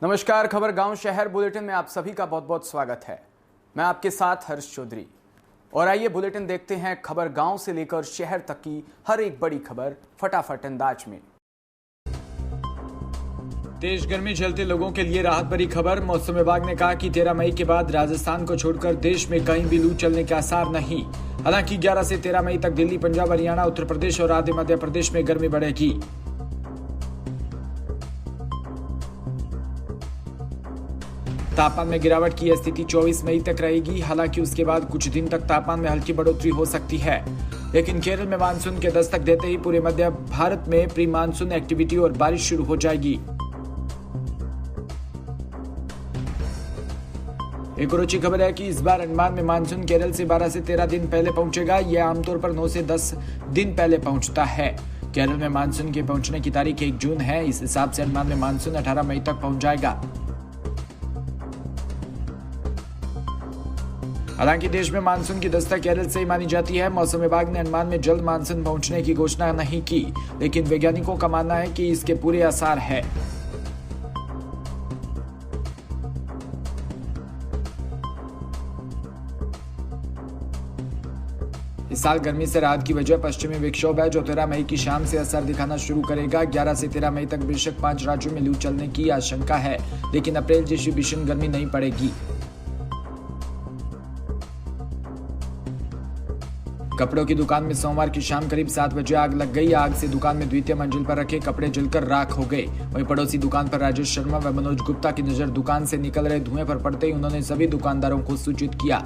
नमस्कार। खबर गांव शहर बुलेटिन में आप सभी का बहुत बहुत स्वागत है। मैं आपके साथ हर्ष चौधरी और आइए बुलेटिन देखते हैं खबर गांव से लेकर शहर तक की हर एक बड़ी खबर फटाफट अंदाज में। तेज गर्मी झेलते लोगों के लिए राहत भरी खबर। मौसम विभाग ने कहा कि 13 मई के बाद राजस्थान को छोड़कर देश में कहीं भी लू चलने के आसार नहीं। हालांकि 11 से 13 मई तक दिल्ली, पंजाब, हरियाणा, उत्तर प्रदेश और आधे मध्य प्रदेश में गर्मी बढ़ेगी। तापमान में गिरावट की स्थिति 24 मई तक रहेगी। हालांकि उसके बाद कुछ दिन तक तापमान में हल्की बढ़ोतरी हो सकती है, लेकिन केरल में मानसून के दस्तक देते ही पूरे मध्य भारत में प्री मानसून एक्टिविटी और बारिश शुरू हो जाएगी। एक और अच्छी खबर है कि इस बार अंडमान में मानसून केरल से 12 से 13 दिन पहले पहुंचेगा। यह आमतौर पर 9 से 10 दिन पहले पहुंचता है। केरल में मानसून के पहुंचने की तारीख 1 जून है। इस हिसाब से अंडमान में मानसून 18 मई तक पहुंच जाएगा। हालांकि देश में मानसून की दस्तक केरल से ही मानी जाती है। मौसम विभाग ने अंडमान में जल्द मानसून पहुंचने की घोषणा नहीं की, लेकिन वैज्ञानिकों का मानना है कि इसके पूरे आसार है। इस साल गर्मी से राहत की वजह पश्चिमी विक्षोभ है, जो 13 मई की शाम से असर दिखाना शुरू करेगा। 11 से 13 मई तक बेशक 5 राज्यों में लू चलने की आशंका है, लेकिन अप्रैल जैसी भीषण गर्मी नहीं पड़ेगी। कपड़ों की दुकान में सोमवार की शाम करीब 7 बजे आग लग गई। आग से दुकान में द्वितीय मंजिल पर रखे कपड़े जलकर राख हो गए। वहीं पड़ोसी दुकान पर राजेश शर्मा व मनोज गुप्ता की नजर दुकान से निकल रहे धुएं पर पड़ते ही उन्होंने सभी दुकानदारों को सूचित किया।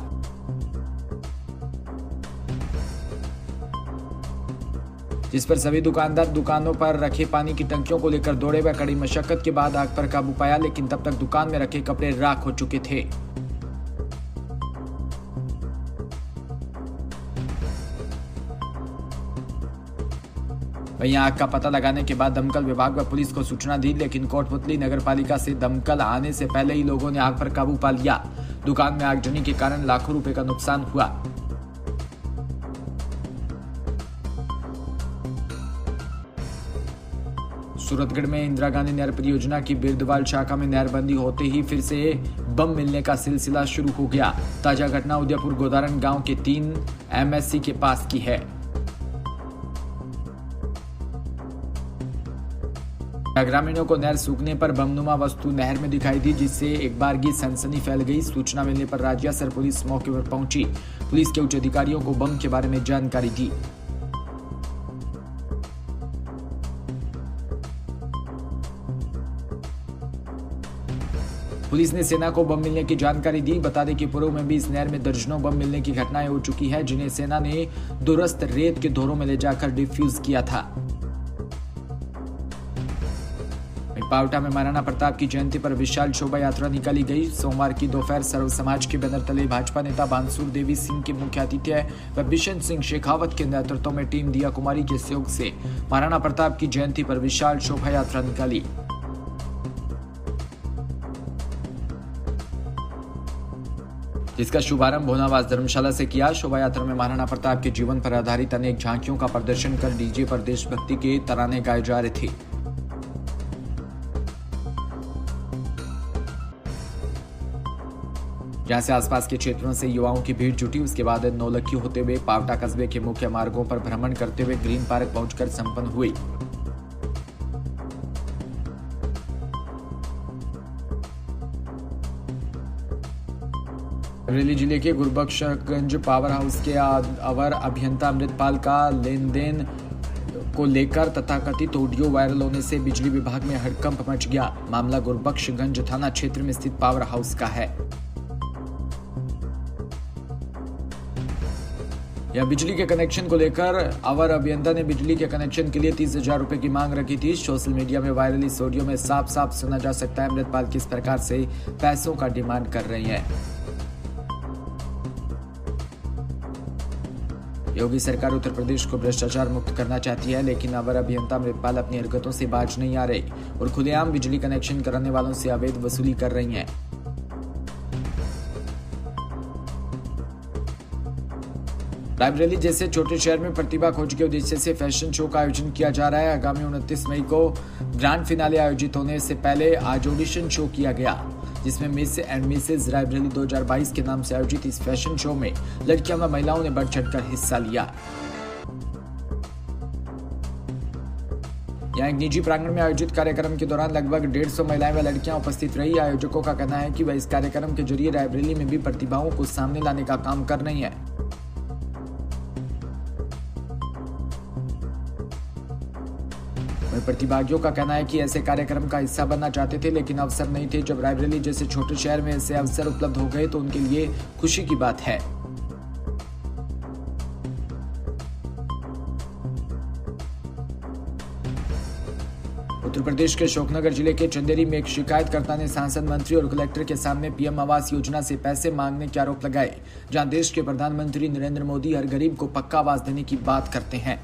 जिस पर सभी दुकानदार दुकानों पर रखे पानी की टंकियों को लेकर दौड़े व कड़ी मशक्कत के बाद आग पर काबू पाया, लेकिन तब तक दुकान में रखे कपड़े राख हो चुके थे। वहीं आग का पता लगाने के बाद दमकल विभाग व पुलिस को सूचना दी, लेकिन कोटपुतली नगरपालिका से दमकल आने से पहले ही लोगों ने आग पर काबू पा लिया। दुकान में आगजनी के कारण लाखों रुपए का नुकसान हुआ। सूरतगढ़ में इंदिरा गांधी नहर परियोजना की बिरदवाल शाखा में नहरबंदी होते ही फिर से बम मिलने का सिलसिला शुरू हो गया। ताजा घटना उदयपुर गोदारण गांव के 3 MSC के पास की है। ग्रामीणों को नहर सूखने पर बमनुमा वस्तु नहर में दिखाई दी, जिससे एक बारगी सनसनी फैल गई। सूचना मिलने पर राजियासर पुलिस मौके पर पहुंची। पुलिस के उच्च अधिकारियों को बम के बारे में जानकारी दी। पुलिस ने सेना को बम मिलने की जानकारी दी। बता दें कि पूर्व में भी इस नहर में दर्जनों बम मिलने की घटनाएं हो चुकी है, जिन्हें सेना ने दूरस्थ रेत के धोरों में ले जाकर डिफ्यूज किया था। पावटा में महाराणा प्रताप की जयंती पर विशाल शोभा यात्रा निकाली गई। सोमवार की दोपहर सर्व समाज के बैनर तले भाजपा नेता बांसुर देवी सिंह के मुख्य आतिथ्य व बिशन सिंह शेखावत के नेतृत्व में टीम दिया कुमारी के सहयोग से महाराणा प्रताप की जयंती पर विशाल शोभा यात्रा निकाली। जिसका शुभारंभ भोनावास धर्मशाला से किया। शोभा यात्रा में महाराणा प्रताप के जीवन पर आधारित अनेक झांकियों का प्रदर्शन कर डीजे पर देशभक्ति के तराने गाए जा रहे थे। जहां से आसपास के क्षेत्रों से युवाओं की भीड़ जुटी। उसके बाद नौलखी होते हुए पावटा कस्बे के मुख्य मार्गों पर भ्रमण करते हुए ग्रीन पार्क पहुंचकर संपन्न हुई। अमरेली जिले के गुरबख्शगंज पावर हाउस के अवर अभियंता अमृतपाल का लेन देन को लेकर तथाकथित ऑडियो वायरल होने से बिजली विभाग में हड़कंप मच गया। मामला गुरबख्शगंज थाना क्षेत्र में स्थित पावर हाउस का है। यह बिजली के कनेक्शन को लेकर अवर अभियंता ने बिजली के कनेक्शन के लिए 30,000 रुपए की मांग रखी थी। सोशल मीडिया में वायरल इस ऑडियो में साफ साफ सुना जा सकता है अमृतपाल किस प्रकार से पैसों का डिमांड कर रही है। योगी सरकार उत्तर प्रदेश को भ्रष्टाचार मुक्त करना चाहती है, लेकिन अवर अभियंता अमृतपाल अपनी हरकतों से बाज नहीं आ रहे और खुलेआम बिजली कनेक्शन कराने वालों से अवैध वसूली कर रही हैं। रायबरेली जैसे छोटे शहर में प्रतिभा खोज के उद्देश्य से फैशन शो का आयोजन किया जा रहा है। आगामी 29 मई को ग्रैंड फिनाले आयोजित होने से पहले आज ऑडिशन शो किया गया, जिसमें मिस एंड मिसेज रायबरेली 2022 के नाम से आयोजित इस फैशन शो में लड़कियों व महिलाओं ने बढ़ चढ़कर हिस्सा लिया। यहाँ एक निजी प्रांगण में आयोजित कार्यक्रम के दौरान लगभग 150 महिलाएं व लड़कियां उपस्थित रही। आयोजकों का कहना है कि वह इस कार्यक्रम के जरिए रायबरेली में भी प्रतिभाओं को सामने लाने का काम कर रही है। वहीं प्रतिभागियों का कहना है कि ऐसे कार्यक्रम का हिस्सा बनना चाहते थे, लेकिन अवसर नहीं थे। जब रायबरेली जैसे छोटे शहर में ऐसे अवसर उपलब्ध हो गए तो उनके लिए खुशी की बात है। उत्तर प्रदेश के अशोकनगर जिले के चंदेरी में एक शिकायतकर्ता ने सांसद, मंत्री और कलेक्टर के सामने पीएम आवास योजना से पैसे मांगने के आरोप लगाए, जहां देश के प्रधानमंत्री नरेंद्र मोदी हर गरीब को पक्का आवास देने की बात करते हैं।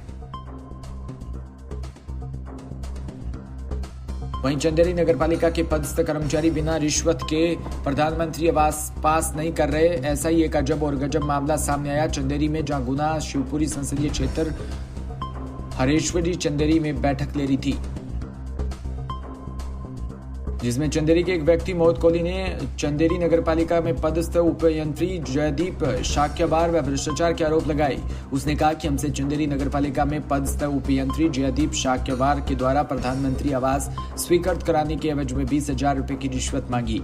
वहीं चंदेरी नगरपालिका के पदस्थ कर्मचारी बिना रिश्वत के प्रधानमंत्री आवास पास नहीं कर रहे। ऐसा ही एक अजब और गजब मामला सामने आया चंदेरी में, जहां गुना शिवपुरी संसदीय क्षेत्र हरेश्वरी चंदेरी में बैठक ले रही थी, जिसमें चंदेरी के एक व्यक्ति मोहित कोहली ने चंदेरी नगरपालिका में पदस्थ उपयंत्री जयदीप शाक्यवार व भ्रष्टाचार के आरोप लगाए। उसने कहा कि हमसे चंदेरी नगरपालिका में पदस्थ उपयंत्री जयदीप शाक्यवार के द्वारा प्रधानमंत्री आवास स्वीकृत कराने के एवज में 20,000 रुपए की रिश्वत मांगी।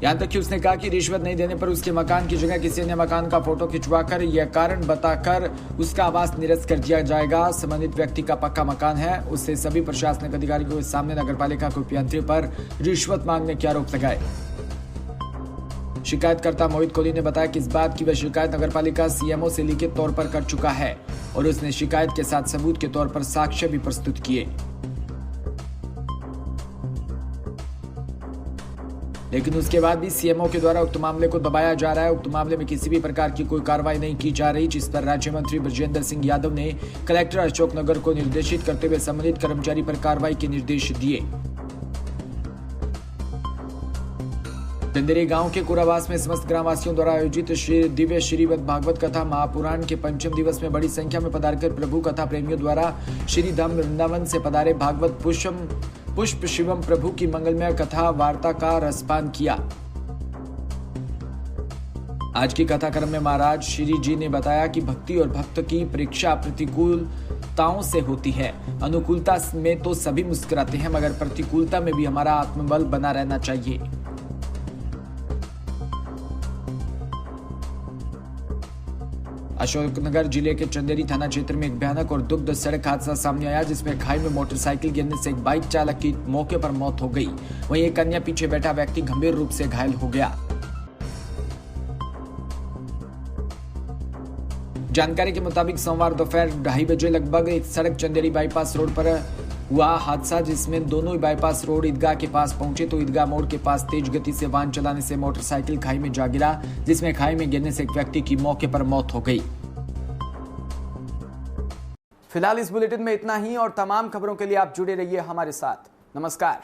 यहाँ तक कि उसने कहा कि रिश्वत नहीं देने पर उसके मकान की जगह किसी अन्य मकान का फोटो खिंचवाकर यह कारण बताकर उसका आवास निरस्त कर दिया जाएगा। संबंधित व्यक्ति का पक्का मकान है। उससे सभी प्रशासनिक अधिकारियों के सामने नगरपालिका के उपयंत्री पर रिश्वत मांगने के आरोप लगाए। शिकायतकर्ता मोहित कोहली ने बताया कि इस बात की वह शिकायत नगरपालिका सीएमओ से लिखित तौर पर कर चुका है और उसने शिकायत के साथ सबूत के तौर पर साक्ष्य भी प्रस्तुत किए, लेकिन उसके बाद भी सीएमओ के द्वारा उक्त मामले को दबाया जा रहा है। उक्त मामले में किसी भी प्रकार की कोई कार्रवाई नहीं की जा रही, जिस पर राज्य मंत्री बृजेंद्र सिंह यादव ने कलेक्टर अशोकनगर को निर्देशित करते हुए संबंधित कर्मचारी पर कार्रवाई के निर्देश दिए। चंदेरी गांव के कुरावास में समस्त ग्रामवासियों द्वारा आयोजित दिव्य श्रीमद् भागवत कथा महापुराण के पंचम दिवस में बड़ी संख्या में पधारकर प्रभु कथा प्रेमियों द्वारा श्री धाम वृंदावन से पधारे भागवत पुष्प शिवम प्रभु की मंगलमय कथा वार्ता का रसपान किया। आज की कथा क्रम में महाराज श्री जी ने बताया कि भक्ति और भक्त की परीक्षा प्रतिकूलताओं से होती है। अनुकूलता में तो सभी मुस्कुराते हैं, मगर प्रतिकूलता में भी हमारा आत्मबल बना रहना चाहिए। अशोकनगर जिले के चंदेरी थाना क्षेत्र में एक भयानक और दुखद सड़क हादसा सामने आया, जिसमें खाई में मोटरसाइकिल गिरने से एक बाइक चालक की मौके पर मौत हो गई। वहीं एक अन्य पीछे बैठा व्यक्ति गंभीर रूप से घायल हो गया। जानकारी के मुताबिक सोमवार दोपहर 2:30 बजे लगभग एक सड़क चंदेरी बाईपास रोड पर हुआ हादसा, जिसमें दोनों बाईपास रोड ईदगाह के पास पहुंचे तो ईदगाह मोड़ के पास तेज गति से वाहन चलाने से मोटरसाइकिल खाई में जा गिरा, जिसमें खाई में गिरने से एक व्यक्ति की मौके पर मौत हो गई। फिलहाल इस बुलेटिन में इतना ही और तमाम खबरों के लिए आप जुड़े रहिए हमारे साथ। नमस्कार।